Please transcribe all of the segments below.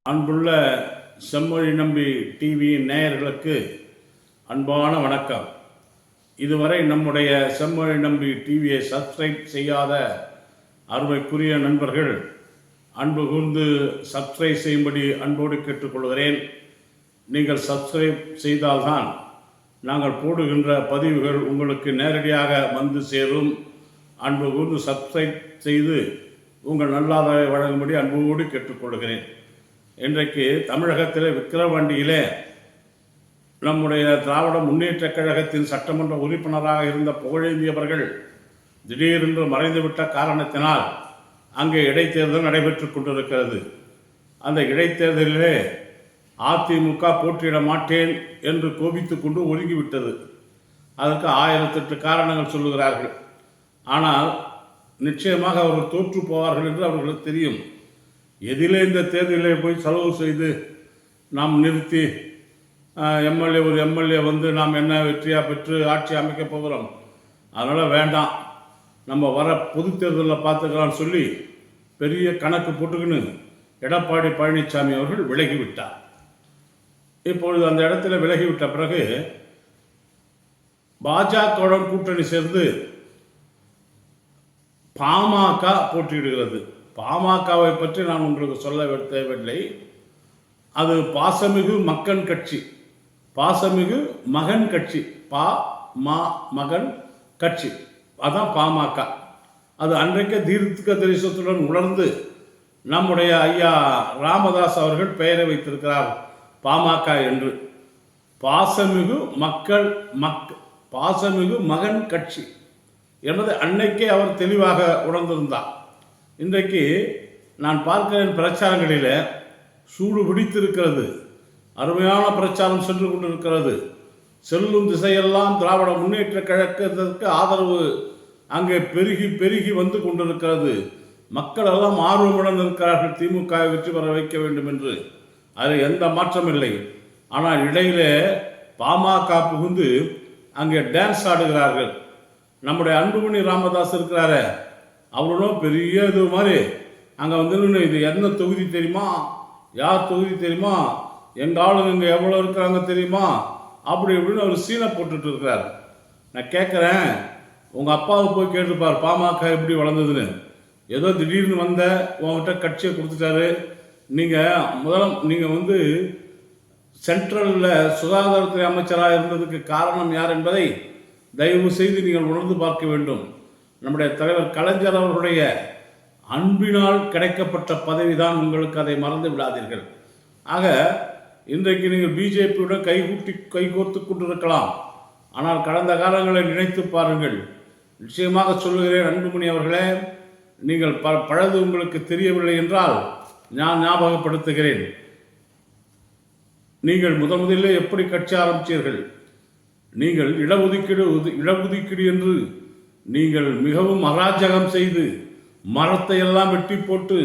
அன்புள்ள செம்மொழி நம்பி டிவியின் நேயர்களுக்கு அன்பான வணக்கம். இதுவரை நம்முடைய செம்மொழி நம்பி டிவியை சப்ஸ்கிரைப் செய்யாத அருமைக்குரிய நண்பர்கள் அன்பு கூர்ந்து சப்ஸ்கிரைப் செய்யும்படி அன்போடு கேட்டுக்கொள்கிறேன். நீங்கள் சப்ஸ்கிரைப் செய்தால்தான் நாங்கள் போடுகின்ற பதிவுகள் உங்களுக்கு நேரடியாக வந்து சேரும். அன்பு கூர்ந்து சப்ஸ்கிரைப் செய்து உங்கள் நல்லாதரவை வழங்கும்படி அன்போடு கேட்டுக்கொள்கிறேன். இன்றைக்கு தமிழகத்தில் விக்கிரவாண்டியிலே நம்முடைய திராவிட முன்னேற்றக் கழகத்தின் சட்டமன்ற உறுப்பினராக இருந்த புகழேந்தியவர்கள் திடீரென்று மறைந்துவிட்ட காரணத்தினால் அங்கே இடைத்தேர்தல் நடைபெற்று கொண்டிருக்கிறது. அந்த இடைத்தேர்தலிலே அதிமுக போட்டியிட மாட்டேன் என்று கோபித்து கொண்டு ஒதுங்கிவிட்டது. அதற்கு 1008 காரணங்கள் சொல்லுகிறார்கள். ஆனால் நிச்சயமாக அவர்கள் தோற்று போவார்கள் என்று அவர்களுக்கு தெரியும். எதிலே இந்த தேர்தலில் போய் செலவு செய்து நாம் நிறுத்தி ஒரு எம்எல்ஏ வந்து நாம் என்ன வெற்றியாக பெற்று ஆட்சி அமைக்கப் போகிறோம், அதனால் வேண்டாம், நம்ம வர பொது தேர்தலில் பார்த்துக்கலாம்னு சொல்லி பெரிய கணக்கு போட்டுக்கின்னு எடப்பாடி பழனிசாமி அவர்கள் விலகிவிட்டார். இப்பொழுது அந்த இடத்துல விலகிவிட்ட பிறகு பாஜகவுடன் கூட்டணி சேர்ந்து பாமக போட்டியிடுகிறது. பாமகவை பற்றி நான் உங்களுக்கு சொல்ல தேவையில்லை. அது பாசமிகு மக்கள் கட்சி, பாசமிகு மகன் கட்சி, மகன் கட்சி, அதான் பாமக. அது அன்றைக்கு தீர்க்க தரிசனத்துடன் உணர்ந்து நம்முடைய ஐயா ராமதாஸ் அவர்கள் பெயரை வைத்திருக்கிறார் பாமக என்று. பாசமிகு பாசமிகு மகன் கட்சி என்பதை அன்னைக்கே அவர் தெளிவாக உணர்ந்திருந்தார். இன்றைக்கு நான் பார்க்கிறேன் பிரச்சாரங்களில் சூடு பிடித்திருக்கிறது. அருமையான பிரச்சாரம் சென்று கொண்டிருக்கிறது. செல்லும் திசையெல்லாம் திராவிட முன்னேற்ற கழகத்திற்கு ஆதரவு அங்கே பெருகி பெருகி வந்து கொண்டிருக்கிறது. மக்கள் எல்லாம் ஆர்வமுடன் இருக்கிறார்கள் திமுக வெற்றி பெற வைக்க வேண்டும் என்று. அதில் எந்த மாற்றம் இல்லை. ஆனால் இடையிலே பாமக புகுந்து அங்கே டான்ஸ் ஆடுகிறார்கள். நம்முடைய அன்புமணி ராமதாஸ் இருக்கிறாரு, அவரும் பெரிய இது மாதிரி அங்கே வந்து இது என்ன தொகுதி தெரியுமா, யார் தொகுதி தெரியுமா, எங்கள் ஆளுங்க இங்கே எவ்வளோ இருக்கிறாங்க தெரியுமா, அப்படி இப்படின்னு அவர் சீனை போட்டுட்டு இருக்கிறார். நான் கேட்குறேன், உங்கள் அப்பாவை போய் கேட்டுப்பார் பாமக எப்படி வளர்ந்ததுன்னு. ஏதோ திடீர்னு வந்த உங்ககிட்ட கட்சியை கொடுத்துட்டாரு. நீங்கள் வந்து சென்ட்ரலில் சுகாதாரத்துறை அமைச்சராக இருந்ததுக்கு காரணம் யார் என்பதை தயவு செய்து நீங்கள் உணர்ந்து பார்க்க வேண்டும். நம்முடைய தலைவர் கலைஞர் அவர்களுடைய அன்பினால் கிடைக்கப்பட்ட பதவி தான் உங்களுக்கு, அதை மறந்து விடாதீர்கள். ஆக இன்றைக்கு நீங்கள் பிஜேபியுடன் கைகோர்த்து கொண்டிருக்கலாம். ஆனால் கடந்த காலங்களை நினைத்து பாருங்கள். நிச்சயமாக சொல்லுகிறேன் அன்புமணி அவர்களே, நீங்கள் பழது உங்களுக்கு தெரியவில்லை என்றால் நான் ஞாபகப்படுத்துகிறேன். நீங்கள் முதலிலே எப்படி கட்சி ஆரம்பித்தீர்கள்? நீங்கள் இடஒதுக்கீடு என்று நீங்கள் மிகவும் அராஜகம் செய்து மரத்தை எல்லாம் வெட்டி போட்டு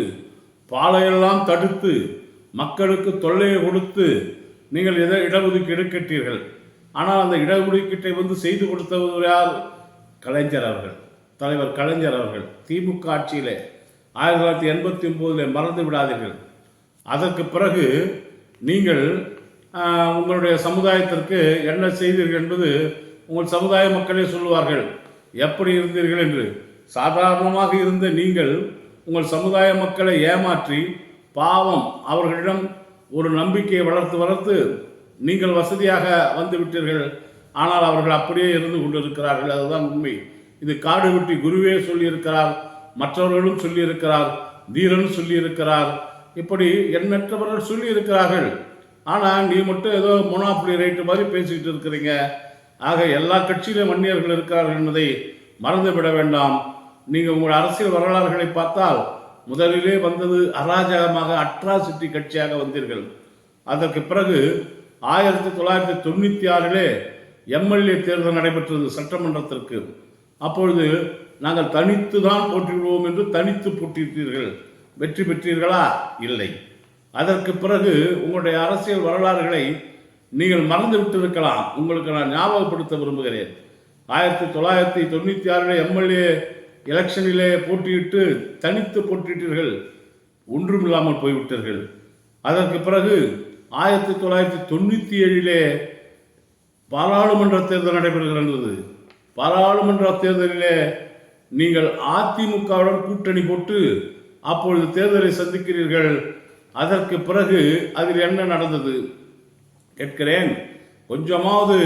பாலையெல்லாம் தடுத்து மக்களுக்கு தொல்லையை கொடுத்து நீங்கள் இடஒதுக்கீடு கேட்டீர்கள். ஆனால் அந்த இடஒதுக்கீட்டை வந்து செய்து கொடுத்தவர் யார்? கலைஞர் அவர்கள், தலைவர் கலைஞர் அவர்கள். திமுக ஆட்சியிலே 1989 மறந்து விடாதீர்கள். அதற்கு பிறகு நீங்கள் உங்களுடைய சமுதாயத்திற்கு என்ன செய்தீர்கள் என்பது உங்கள் சமுதாய மக்களே சொல்லுவார்கள் எப்படி இருந்தீர்கள் என்று. சாதாரணமாக இருந்த நீங்கள் உங்கள் சமுதாய மக்களை ஏமாற்றி பாவம் அவர்களிடம் ஒரு நம்பிக்கையை வளர்த்து நீங்கள் வசதியாக வந்து விட்டீர்கள். ஆனால் அவர்கள் அப்படியே இருந்து கொண்டிருக்கிறார்கள். அதுதான் உண்மை. இது காடு வெட்டி குருவே சொல்லியிருக்கிறார், மற்றவர்களும் சொல்லியிருக்கிறார், தீரன் சொல்லியிருக்கிறார், இப்படி எண்ணற்றவர்கள் சொல்லியிருக்கிறார்கள். ஆனால் நீ மட்டும் ஏதோ மொனாப்புலி ரைட்டு மாதிரி பேசிக்கிட்டு இருக்கிறீங்க. ஆக எல்லா கட்சியிலும் வன்னியர்கள் இருக்கிறார்கள் என்பதை மறந்துவிட வேண்டாம். நீங்கள் உங்கள் அரசியல் வரலாறுகளை பார்த்தால் முதலிலே வந்தது அராஜகமாக அட்ராசிட்டி கட்சியாக வந்தீர்கள். அதற்கு பிறகு 1996 எம்எல்ஏ தேர்தல் நடைபெற்றது சட்டமன்றத்திற்கு. அப்பொழுது நாங்கள் தனித்து தான் போட்டியிடுவோம் என்று தனித்து போட்டியிட்டீர்கள். வெற்றி பெற்றீர்களா? இல்லை. அதற்கு பிறகு உங்களுடைய அரசியல் வரலாறுகளை நீங்கள் மறந்து விட்டிருக்கலாம். உங்களுக்கு நான் ஞாபகப்படுத்த விரும்புகிறேன். 1996 எம்எல்ஏ எலெக்ஷனிலே போட்டியிட்டு தனித்து போட்டியிட்டீர்கள். ஒன்றும் இல்லாமல் போய்விட்டீர்கள். அதற்கு பிறகு 1997 பாராளுமன்ற தேர்தல் நடைபெறுகிறது. பாராளுமன்ற தேர்தலிலே நீங்கள் அதிமுகவுடன் கூட்டணி போட்டு அப்பொழுது தேர்தலை சந்திக்கிறீர்கள். அதற்கு பிறகு அதில் என்ன நடந்தது கேட்கிறேன். கொஞ்சமாவது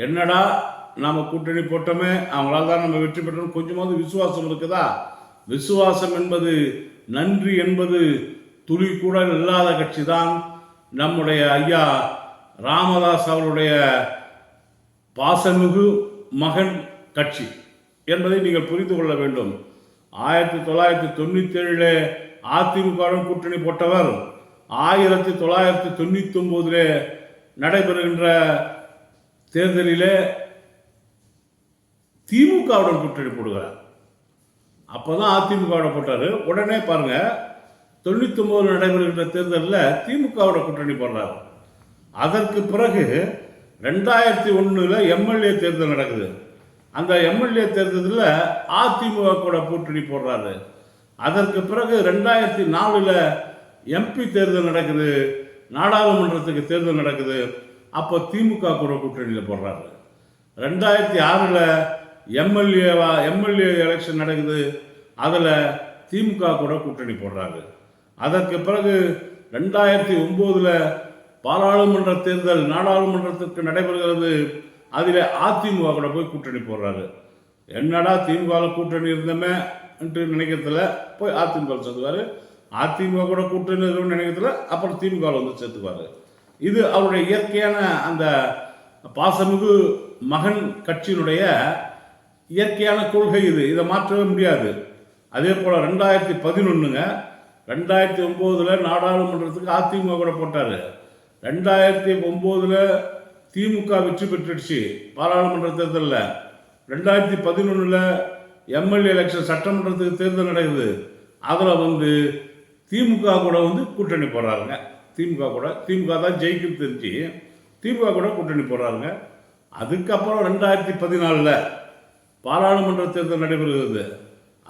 என்னடா நாம் கூட்டணி போட்டோமே, அவங்களால் தான் நம்ம வெற்றி பெற்றோம், கொஞ்சமாவது விசுவாசம் இருக்குதா? விசுவாசம் என்பது, நன்றி என்பது துளி கூட இல்லாத கட்சி தான் நம்முடைய ஐயா ராமதாஸ் அவருடைய பாசமிகு மகன் கட்சி என்பதை நீங்கள் புரிந்து கொள்ள வேண்டும். 1997 அதிமுகவுடன் கூட்டணி போட்டவர் 1999 நடைபெறுகின்ற தேர்தலிலே திமுகவுடன் கூட்டணி போடுகிறார். அப்போதான் அதிமுகவோட போட்டார். உடனே பாருங்க, 99 நடைபெறுகின்ற தேர்தலில் திமுகவோட கூட்டணி போடுறார். அதற்கு பிறகு 2001 எம்எல்ஏ தேர்தல் நடக்குது. அந்த எம்எல்ஏ தேர்தலில் அதிமுக கூட கூட்டணி போடுறாரு. அதற்கு பிறகு 2004 எம்பி தேர்தல் நடக்குது, நாடாளுமன்றத்துக்கு தேர்தல் நடக்குது. அப்போ திமுக கூட கூட்டணியில் போடுறாரு. 2006 எம்எல்ஏ எலெக்ஷன் நடக்குது, அதில் திமுக கூட கூட்டணி போடுறாரு. அதற்கு பிறகு 2009 பாராளுமன்ற தேர்தல் நாடாளுமன்றத்திற்கு நடைபெறுகிறது, அதில் அதிமுக கூட போய் கூட்டணி போடுறாரு. என்னடா திமுக கூட்டணி இருந்தமே என்று நினைக்கிறதுல போய் அதிமுக சேர்த்துவார். அதிமுக கூட கூட்டணி இருக்குன்னு நினைக்கிறதுல அப்புறம் திமுக வந்து சேர்த்துக்குவார். இது அவருடைய இயற்கையான அந்த பாசமிகு மகன் கட்சியினுடைய இயற்கையான கொள்கை. இதை மாற்றவே முடியாது. அதே போல் 2011 2009 நாடாளுமன்றத்துக்கு அதிமுக கூட போட்டார். 2009 திமுக வெற்றி பெற்றுடுச்சு பாராளுமன்ற தேர்தலில். 2011 எம்எல்ஏ எலெக்ஷன் சட்டமன்றத்துக்கு தேர்தல் நடக்குது. அதில் வந்து திமுக கூட வந்து கூட்டணி போடுறாருங்க. திமுக தான் ஜெயிக்கும் தெரிஞ்சு திமுக கூட கூட்டணி போடுறாருங்க. அதுக்கப்புறம் 2014 பாராளுமன்ற தேர்தல் நடைபெறுகிறது.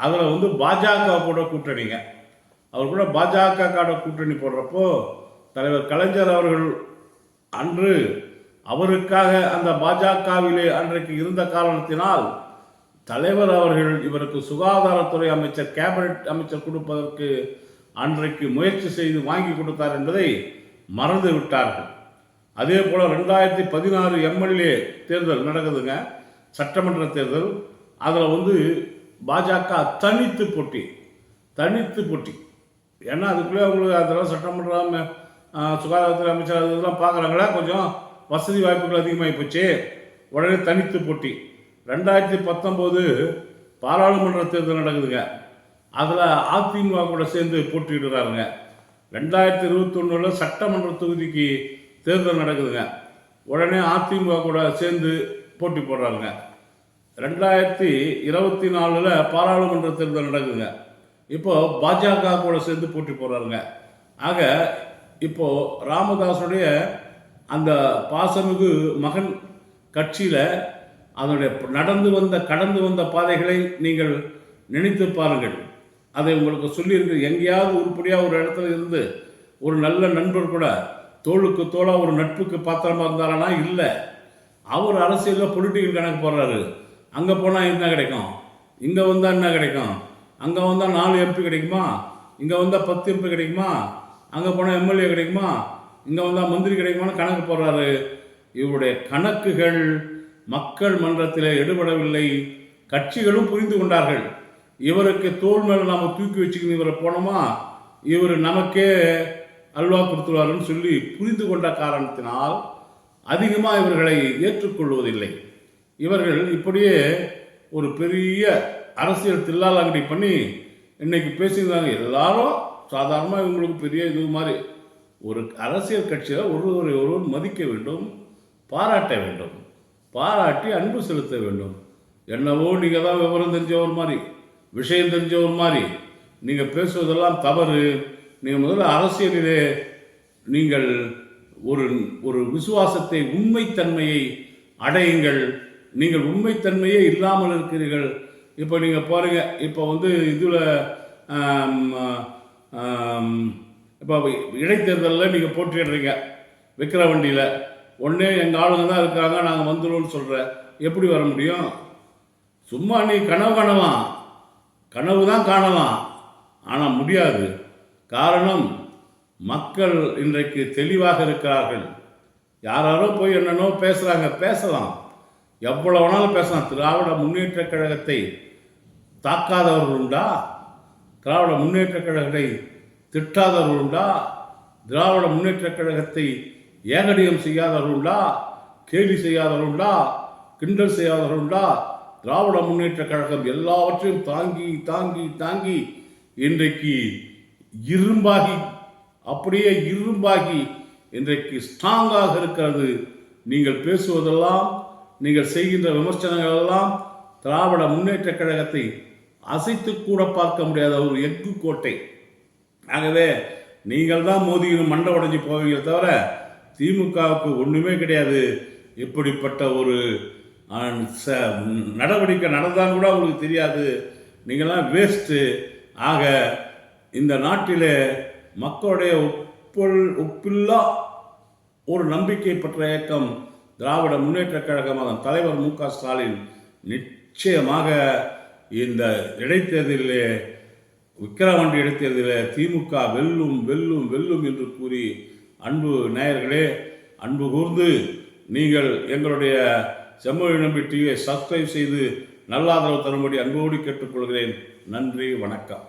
அதில் வந்து பாஜக கூட கூட்டணிங்க. அவர் கூட பாஜக கூட்டணி போடுறப்போ தலைவர் கலைஞர் அவர்கள் அன்று அவருக்காக அந்த பாஜகவிலே அன்றைக்கு இருந்த காரணத்தினால் தலைவர் அவர்கள் இவருக்கு சுகாதாரத்துறை அமைச்சர், கேபினட் அமைச்சர் கொடுப்பதற்கு அன்றைக்கு முயற்சி செய்து வாங்கி கொடுத்தார் என்பதை மறந்து விட்டார்கள். அதே போல் 2016 எம்எல்ஏ தேர்தல் நடக்குதுங்க, சட்டமன்ற தேர்தல். அதில் வந்து பாஜக தனித்து போட்டி. ஏன்னா அதுக்குள்ளே அவங்களுக்கு அதெல்லாம் சட்டமன்றம் சுகாதாரத்துறை அமைச்சர் அதெல்லாம் பார்க்குறாங்களா, கொஞ்சம் வசதி வாய்ப்புகள் அதிகமாகி போச்சு. உடனே தனித்து போட்டி. 2019 பாராளுமன்ற தேர்தல் நடக்குதுங்க. அதில் அதிமுக கூட சேர்ந்து போட்டியிடுறாருங்க. 2021 சட்டமன்ற தொகுதிக்கு தேர்தல் நடக்குதுங்க. உடனே அதிமுக கூட சேர்ந்து போட்டி போடுறாருங்க. 2024 பாராளுமன்ற தேர்தல் நடக்குதுங்க. இப்போ பாஜக கூட சேர்ந்து போட்டி போடுறாருங்க. ஆக இப்போ ராமதாஸுடைய அந்த பாசமிகு மகன் கட்சியில் அதனுடைய கடந்து வந்த பாதைகளை நீங்கள் நினைத்து பாருங்கள். அதை உங்களுக்கு சொல்லியிருக்கு. எங்கேயாவது உருப்படியாக ஒரு இடத்துல இருந்து ஒரு நல்ல நண்பர் கூட தோளுக்கு தோளாக ஒரு நட்புக்கு பாத்திரமாக இருந்தாரனா இல்லை. அவர் அரசியலில் பொலிட்டிக்கல் கணக்கு போடுறாரு. அங்கே போனால் என்ன கிடைக்கும், இங்கே வந்தால் என்ன கிடைக்கும், அங்கே வந்தால் 4 எம்பி கிடைக்குமா, இங்கே வந்தால் 10 எம்பி கிடைக்குமா, அங்கே போனால் எம்எல்ஏ கிடைக்குமா, இங்கே வந்தால் மந்திரி கிடைக்குமான்னு கணக்கு போடுறாரு. இவருடைய கணக்குகள் மக்கள் மன்றத்தில் எடுபடவில்லை. கட்சிகளும் புரிந்து கொண்டார்கள். இவருக்கு தோல் மேலே நாம் தூக்கி வச்சுக்கணும், இவரை போனோமா இவர் நமக்கே அல்வா கொடுத்துருவாருன்னு சொல்லி புரிந்து கொண்ட காரணத்தினால் அதிகமாக இவர்களை ஏற்றுக்கொள்வதில்லை. இவர்கள் இப்படியே ஒரு பெரிய அரசியல் தில்லாலங்கடி பண்ணி இன்னைக்கு பேசியிருந்தாங்க. எல்லாரும் சாதாரணமாக இவங்களுக்கு பெரிய இது மாதிரி ஒரு அரசியல் கட்சியில் ஒருவர் மதிக்க வேண்டும், பாராட்ட வேண்டும், பாராட்டி அன்பு செலுத்த வேண்டும். என்னவோ நீங்கள் தான் விவரம் தெரிஞ்சவர் மாதிரி, விஷயம் தெரிஞ்சவர் மாதிரி நீங்கள் பேசுவதெல்லாம் தவறு. நீங்கள் முதல்ல அரசியலிலே நீங்கள் ஒரு விசுவாசத்தை, உண்மைத்தன்மையை அடையுங்கள். நீங்கள் உண்மைத்தன்மையே இல்லாமல் இருக்கிறீர்கள். இப்போ நீங்கள் பாருங்கள், இப்போ வந்து இதில் இப்போ இடைத்தேர்தலில் நீங்கள் போட்டிடுறீங்க விக்கிரவாண்டியில், ஒன்றே எங்கள் ஆளுங்க தான் இருக்கிறாங்க, நாங்கள் வந்துடுவோம்னு சொல்கிற, எப்படி வர முடியும்? சும்மா நீ கனவு காணலாம், கனவு தான் காணலாம், ஆனால் முடியாது. காரணம், மக்கள் இன்றைக்கு தெளிவாக இருக்கிறார்கள். யாரோ போய் என்னென்னோ பேசுகிறாங்க, பேசலாம், எவ்வளோ வேணாலும் பேசலாம். திராவிட முன்னேற்ற கழகத்தை தாக்காதவர்கள் உண்டா? திராவிட முன்னேற்ற கழகத்தை திட்டாதவர்கள் உண்டா? திராவிட முன்னேற்ற கழகத்தை ஏகடியம் செய்யாதவர்கள் உண்டா? கேலி செய்யாதவர்கள் உண்டா? கிண்டல் செய்யாதவர்கள் உண்டா? திராவிட முன்னேற்ற கழகம் எல்லாவற்றையும் தாங்கி தாங்கி தாங்கி இன்றைக்கு இரும்பாகி, அப்படியே இரும்பாகி இன்றைக்கு ஸ்ட்ராங்காக இருக்கிறது. நீங்கள் பேசுவதெல்லாம், நீங்கள் செய்கின்ற விமர்சனங்கள் எல்லாம் திராவிட முன்னேற்ற கழகத்தை அசைத்து கூட பார்க்க முடியாத ஒரு எஃகு கோட்டை. ஆகவே நீங்கள் தான் மோதியும் மண்டை உடைஞ்சு போவீங்க தவிர திமுகவுக்கு ஒன்றுமே கிடையாது. இப்படிப்பட்ட ஒரு நடவடிக்கை நடந்தால் கூட உங்களுக்கு தெரியாது. நீங்கள்லாம் வேஸ்ட்டு. ஆக இந்த நாட்டிலே மக்களுடைய ஒப்பில்லா ஒரு நம்பிக்கை பெற்ற இயக்கம் திராவிட முன்னேற்ற கழகம். அதன் தலைவர் மு.க. ஸ்டாலின் நிச்சயமாக இந்த இடைத்தேர்தலிலே, விக்கிரவாண்டி இடைத்தேர்தலில் திமுக வெல்லும் வெல்லும் வெல்லும் என்று கூறி, அன்பு நேயர்களே, அன்பு கூர்ந்து நீங்கள் எங்களுடைய செம்மொழி நம்பி டிவியை சப்ஸ்கிரைப் செய்து நல்ல ஆதரவு தரும்படி அன்போடு கேட்டுக்கொள்கிறேன். நன்றி, வணக்கம்.